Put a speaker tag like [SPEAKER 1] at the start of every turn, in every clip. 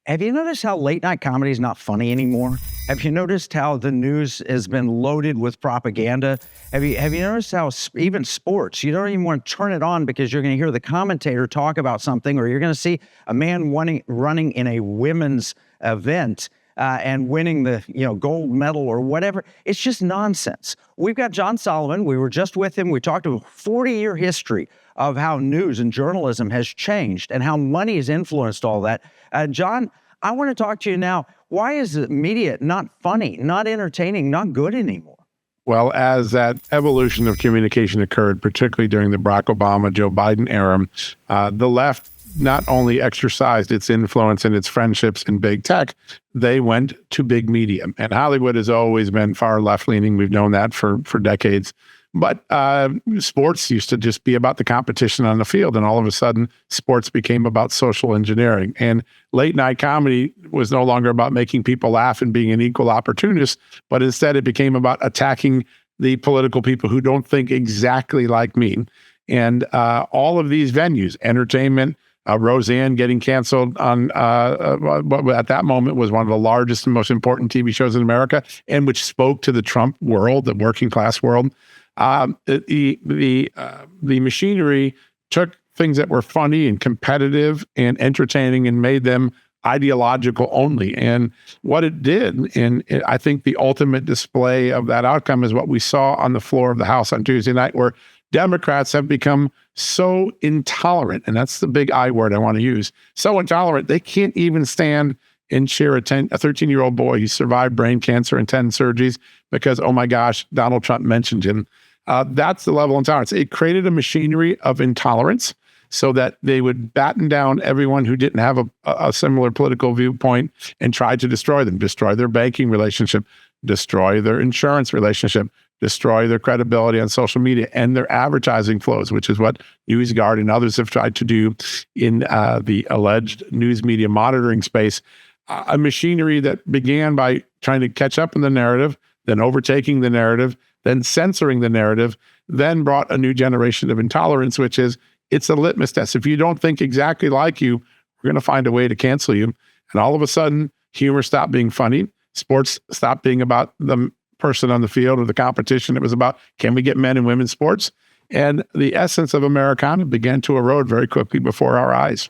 [SPEAKER 1] Have you noticed how late night comedy is not funny anymore? Have you noticed how the news has been loaded with propaganda? Have you noticed how even sports, you don't even want to turn it on because you're going to hear the commentator talk about something, or you're going to see a man running in a women's event and winning the gold medal or whatever. It's just nonsense. We've got John Solomon. We were just with him. We talked about a 40-year history of how news and journalism has changed and how money has influenced all that. John, I want to talk to you now. Why is the media not funny, not entertaining, not good anymore?
[SPEAKER 2] Well, as that evolution of communication occurred, particularly during the Barack Obama, Joe Biden era, the left not only exercised its influence and its friendships in big tech, they went to big media. And Hollywood has always been far left-leaning. We've known that for decades. But sports used to just be about the competition on the field, and all of a sudden, sports became about social engineering. And late-night comedy was no longer about making people laugh and being an equal opportunist, but instead it became about attacking the political people who don't think exactly like me. And all of these venues, entertainment, Roseanne getting canceled on what at that moment was one of the largest and most important TV shows in America, and which spoke to the Trump world, the working class world. The machinery took things that were funny and competitive and entertaining and made them ideological only. And what it did, and I think the ultimate display of that outcome is what we saw on the floor of the House on Tuesday night, where Democrats have become so intolerant, and that's the big I word I want to use, so intolerant, they can't even stand and cheer a 13-year-old boy who survived brain cancer and 10 surgeries because, oh my gosh, Donald Trump mentioned him. That's the level of intolerance. It created a machinery of intolerance so that they would batten down everyone who didn't have a similar political viewpoint and try to destroy them, destroy their banking relationship, destroy their insurance relationship, destroy their credibility on social media and their advertising flows, which is what NewsGuard and others have tried to do in the alleged news media monitoring space. A machinery that began by trying to catch up in the narrative, then overtaking the narrative, then censoring the narrative, then brought a new generation of intolerance, which is, it's a litmus test. If you don't think exactly like you, we're going to find a way to cancel you. And all of a sudden, humor stopped being funny. Sports stopped being about the person on the field or the competition. It was about, can we get men and women's sports? And the essence of Americana began to erode very quickly before our eyes.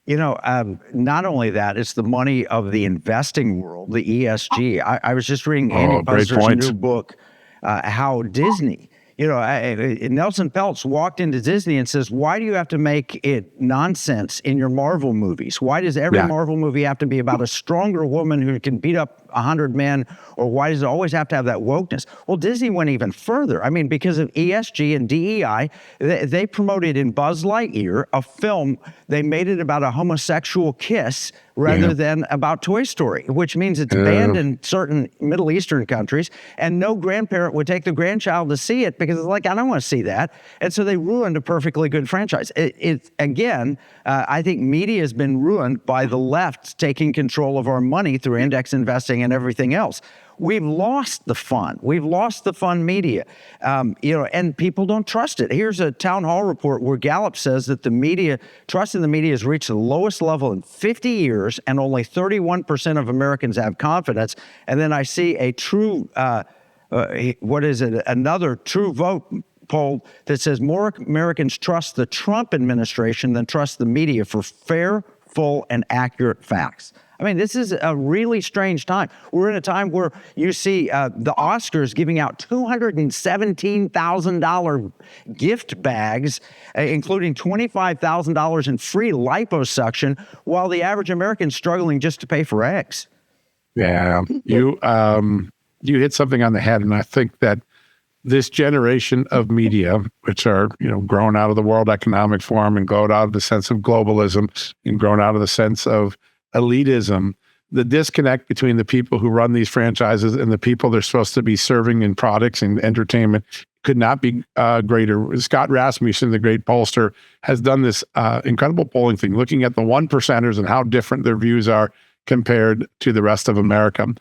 [SPEAKER 1] Not only that, it's the money of the investing world, the ESG. I was just reading Andy Buzzer's new book, how Disney, Nelson Peltz walked into Disney and says, why do you have to make it nonsense in your Marvel movies? Why does every Marvel movie have to be about a stronger woman who can beat up 100 men? Or why does it always have to have that wokeness? Well, Disney went even further. I mean, because of ESG and DEI, they promoted in Buzz Lightyear a film. They made it about a homosexual kiss rather than about Toy Story, which means it's banned in certain Middle Eastern countries, and no grandparent would take the grandchild to see it because it's like, I don't want to see that. And so they ruined a perfectly good franchise. I think media has been ruined by the left taking control of our money through index investing and everything else. We've lost the fun. We've lost the fun media, and people don't trust it. Here's a town hall report where Gallup says that trust in the media has reached the lowest level in 50 years, and only 31% of Americans have confidence. And then I see a true, another True Vote poll that says more Americans trust the Trump administration than trust the media for fair, full, and accurate facts. I mean, this is a really strange time. We're in a time where you see the Oscars giving out $217,000 gift bags, including $25,000 in free liposuction, while the average American's struggling just to pay for eggs.
[SPEAKER 2] Yeah, you hit something on the head, and I think that this generation of media, which are grown out of the World Economic Forum and grown out of the sense of globalism and grown out of the sense of elitism, the disconnect between the people who run these franchises and the people they're supposed to be serving in products and entertainment could not be greater. Scott Rasmussen, the great pollster, has done this incredible polling thing, looking at the 1%ers and how different their views are compared to the rest of America.